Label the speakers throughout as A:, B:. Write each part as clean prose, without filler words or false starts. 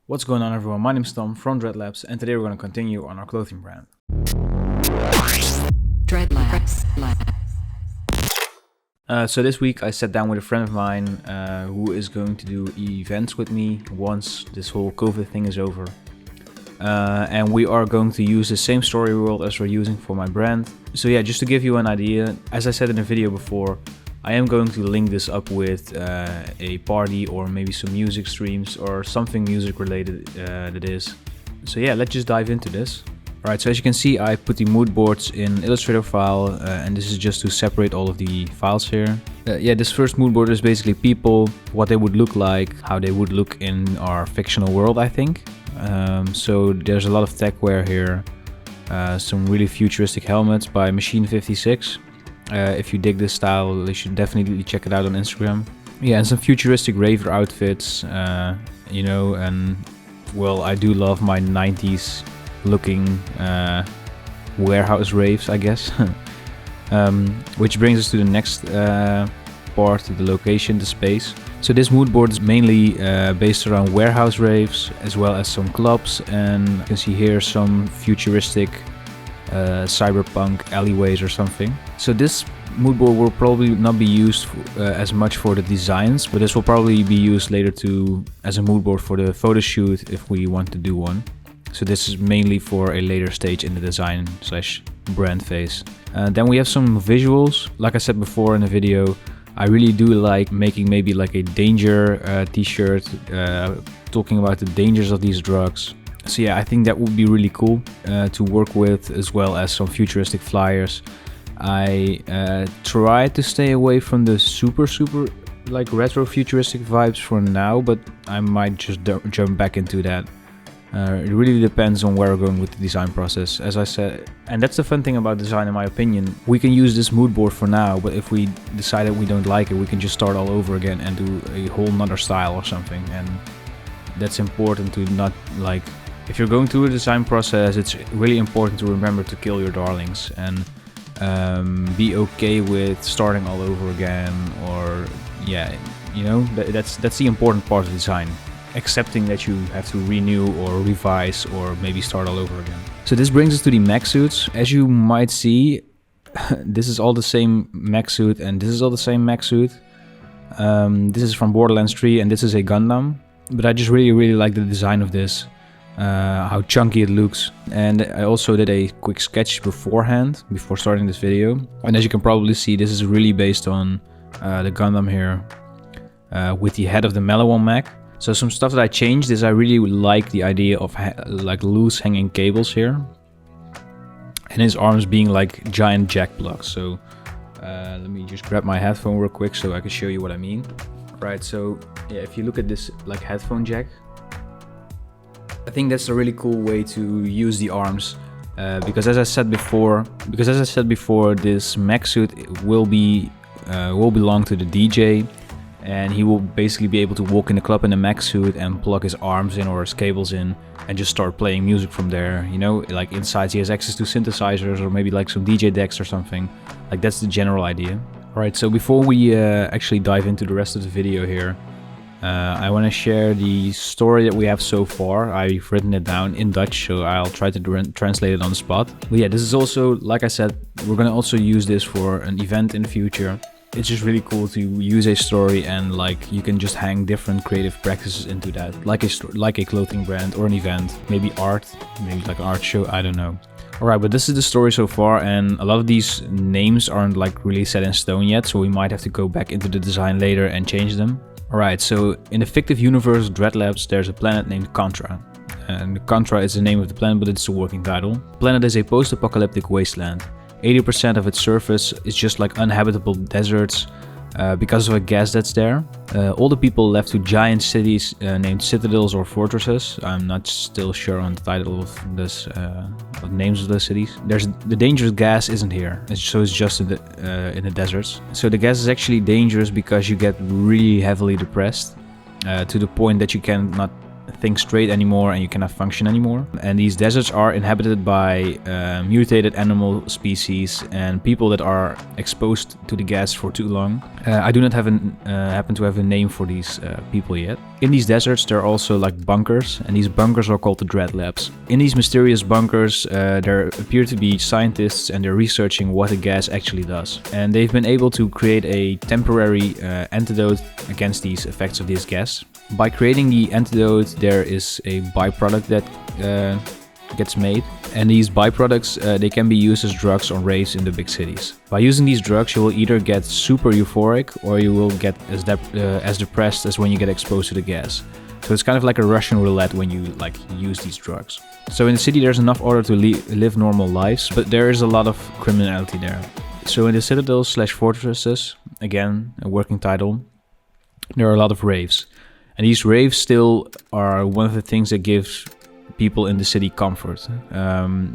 A: What's going on, everyone? My name is Tom from Dreadlabs, and today we're going to continue on our clothing brand.
B: Dreadlabs.
A: So this week I sat down with a friend of mine who is going to do events with me once this whole COVID thing is over. And we are going to use the same story world as we're using for my brand. So yeah, just to give you an idea, as I said in the video before, I am going to link this up with a party or maybe some music streams or something music related that is. So yeah, let's just dive into this. Alright, so as you can see, I put the mood boards in Illustrator file, and this is just to separate all of the files here. Yeah, this first mood board is basically people, what they would look like, how they would look in our fictional world, I think. So there's a lot of techwear here, some really futuristic helmets by Machine 56. If you dig this style, you should definitely check it out on Instagram. Yeah, and some futuristic raver outfits, you know, and well, I do love my 90s looking warehouse raves, I guess. Which brings us to the next part, the location, the space. So this mood board is mainly based around warehouse raves as well as some clubs, and you can see here some futuristic cyberpunk alleyways or something. So this mood board will probably not be used as much for the designs, but this will probably be used later as a mood board for the photo shoot if we want to do one. So this is mainly for a later stage in the design / brand phase. Then we have some visuals. Like I said before in the video, I really do like making maybe like a danger t-shirt, talking about the dangers of these drugs. So yeah, I think that would be really cool to work with, as well as some futuristic flyers. I tried to stay away from the super like retro futuristic vibes for now, but I might just jump back into that. It really depends on where we're going with the design process, as I said. And that's the fun thing about design, in my opinion. We can use this mood board for now, but if we decide that we don't like it, we can just start all over again and do a whole nother style or something. And that's important to not like... If you're going through a design process, it's really important to remember to kill your darlings and be okay with starting all over again, or yeah, you know, that's the important part of design. Accepting that you have to renew or revise or maybe start all over again. So this brings us to the mech suits. As you might see, this is all the same mech suit and this is all the same mech suit. This is from Borderlands 3 and this is a Gundam. But I just really like the design of this. How chunky it looks. And I also did a quick sketch beforehand, before starting this video. And as you can probably see, this is really based on the Gundam here, with the head of the Mellow mech. So some stuff that I changed is I really like the idea of like loose hanging cables here. And his arms being like giant jack plugs. So let me just grab my headphone real quick so I can show you what I mean. Right, so yeah, if you look at this like headphone jack, I think that's a really cool way to use the arms, because as I said before, this mech suit will belong to the DJ, and he will basically be able to walk in the club in a mech suit and plug his arms in or his cables in and just start playing music from there. You know, like inside he has access to synthesizers or maybe like some DJ decks or something. Like that's the general idea. Alright, so before we actually dive into the rest of the video here, I want to share the story that we have so far. I've written it down in Dutch, so I'll try to translate it on the spot. But yeah, this is also, like I said, we're going to also use this for an event in the future. It's just really cool to use a story and like you can just hang different creative practices into that, like a clothing brand or an event, maybe art, maybe like an art show, I don't know. Alright, but this is the story so far, and a lot of these names aren't like really set in stone yet, so we might have to go back into the design later and change them. Alright, so in the fictive universe of Dreadlabs, there's a planet named Contra. And Contra is the name of the planet, but it's a working title. The planet is a post-apocalyptic wasteland. 80% of its surface is just like uninhabitable deserts because of a gas that's there. All the people left to giant cities named citadels or fortresses. I'm not still sure on the title of this, of names of those cities. The dangerous gas isn't here, so it's just in the deserts. So the gas is actually dangerous because you get really heavily depressed to the point that you cannot think straight anymore and you cannot function anymore. And these deserts are inhabited by mutated animal species and people that are exposed to the gas for too long. I do not happen to have a name for these people yet. In these deserts there are also like bunkers, and these bunkers are called the Dreadlabs. In these mysterious bunkers there appear to be scientists, and they're researching what the gas actually does. And they've been able to create a temporary antidote against these effects of this gas. By creating the antidote, there is a byproduct that gets made, and these byproducts they can be used as drugs on raves in the big cities. By using these drugs, you will either get super euphoric or you will get as depressed as when you get exposed to the gas. So it's kind of like a Russian roulette when you like use these drugs. So in the city there's enough order to live normal lives, but there is a lot of criminality there. So in the citadels/fortresses, again a working title, there are a lot of raves. And these raves still are one of the things that gives people in the city comfort,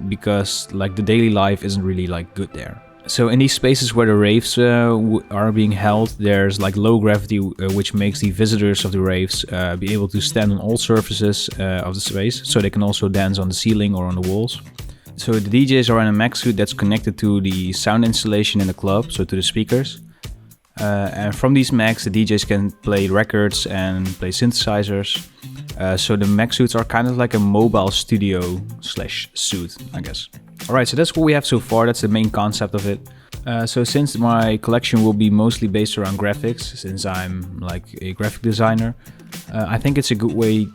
A: because like the daily life isn't really like good there. So in these spaces where the raves are being held, there's like low gravity, which makes the visitors of the raves be able to stand on all surfaces of the space, so they can also dance on the ceiling or on the walls. So the DJs are in a mech suit that's connected to the sound installation in the club, so to the speakers. And from these mechs, the DJs can play records and play synthesizers. So the mech suits are kind of like a mobile studio/suit, I guess. Alright, so that's what we have so far. That's the main concept of it. So since my collection will be mostly based around graphics, since I'm like a graphic designer, I think it's a good way.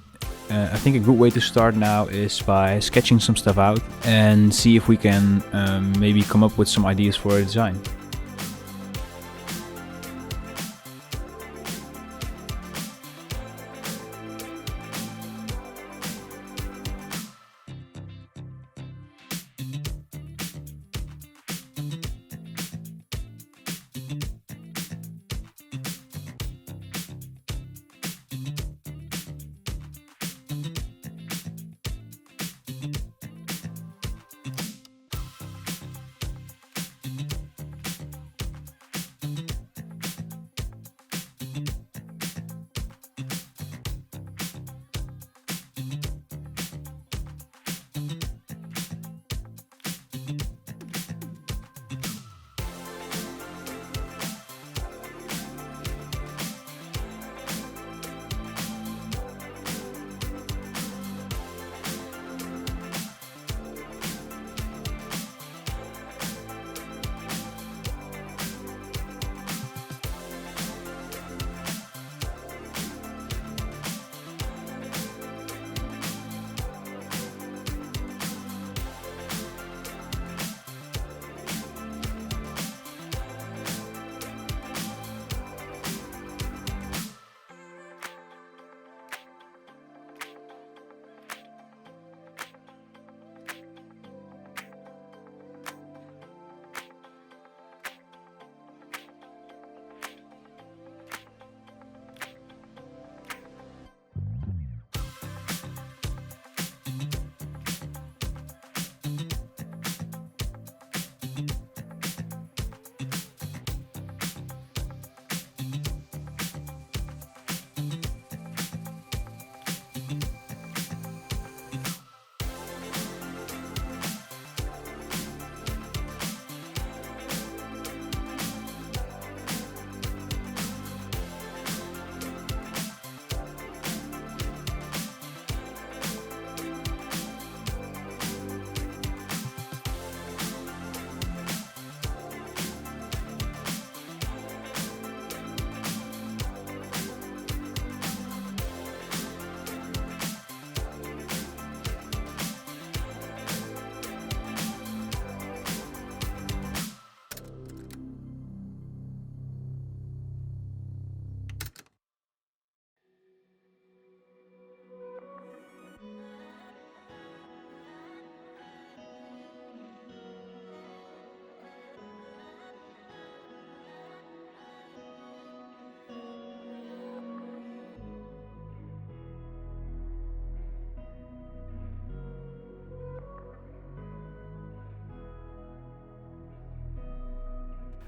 A: I think a good way to start now is by sketching some stuff out and see if we can maybe come up with some ideas for a design.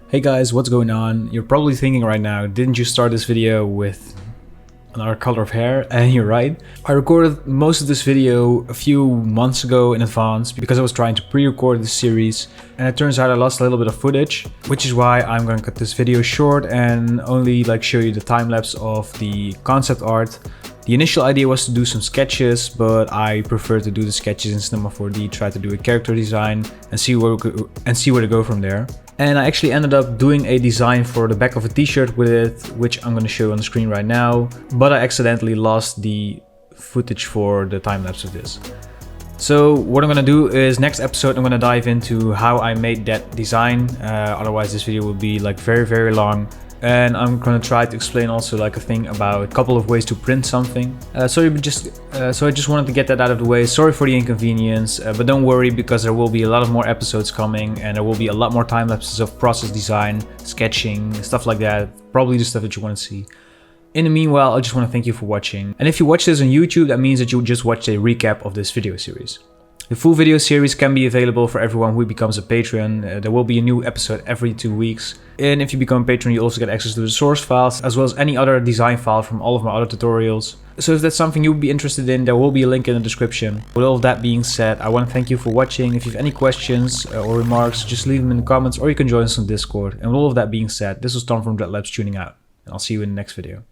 A: Hey guys, what's going on? You're probably thinking right now, didn't you start this video with another color of hair, and you're right. I recorded most of this video a few months ago in advance because I was trying to pre-record this series, and it turns out I lost a little bit of footage, which is why I'm going to cut this video short and only like show you the time lapse of the concept art. The initial idea was to do some sketches, but I prefer to do the sketches in Cinema 4D, try to do a character design and see where to go from there. And I actually ended up doing a design for the back of a t-shirt with it, which I'm going to show on the screen right now, but I accidentally lost the footage for the time lapse of this. So what I'm going to do is next episode I'm going to dive into how I made that design, otherwise this video will be like very long. And I'm gonna try to explain also like a thing about a couple of ways to print something. So I just wanted to get that out of the way. Sorry for the inconvenience, but don't worry because there will be a lot of more episodes coming, and there will be a lot more time lapses of process design, sketching, stuff like that. Probably the stuff that you want to see. In the meanwhile, I just want to thank you for watching. And if you watch this on YouTube, that means that you just watched a recap of this video series. The full video series can be available for everyone who becomes a patron. There will be a new episode every 2 weeks. And if you become a patron, you also get access to the source files, as well as any other design file from all of my other tutorials. So if that's something you would be interested in, there will be a link in the description. With all of that being said, I want to thank you for watching. If you have any questions or remarks, just leave them in the comments, or you can join us on Discord. And with all of that being said, this was Tom from Dreadlabs tuning out. And I'll see you in the next video.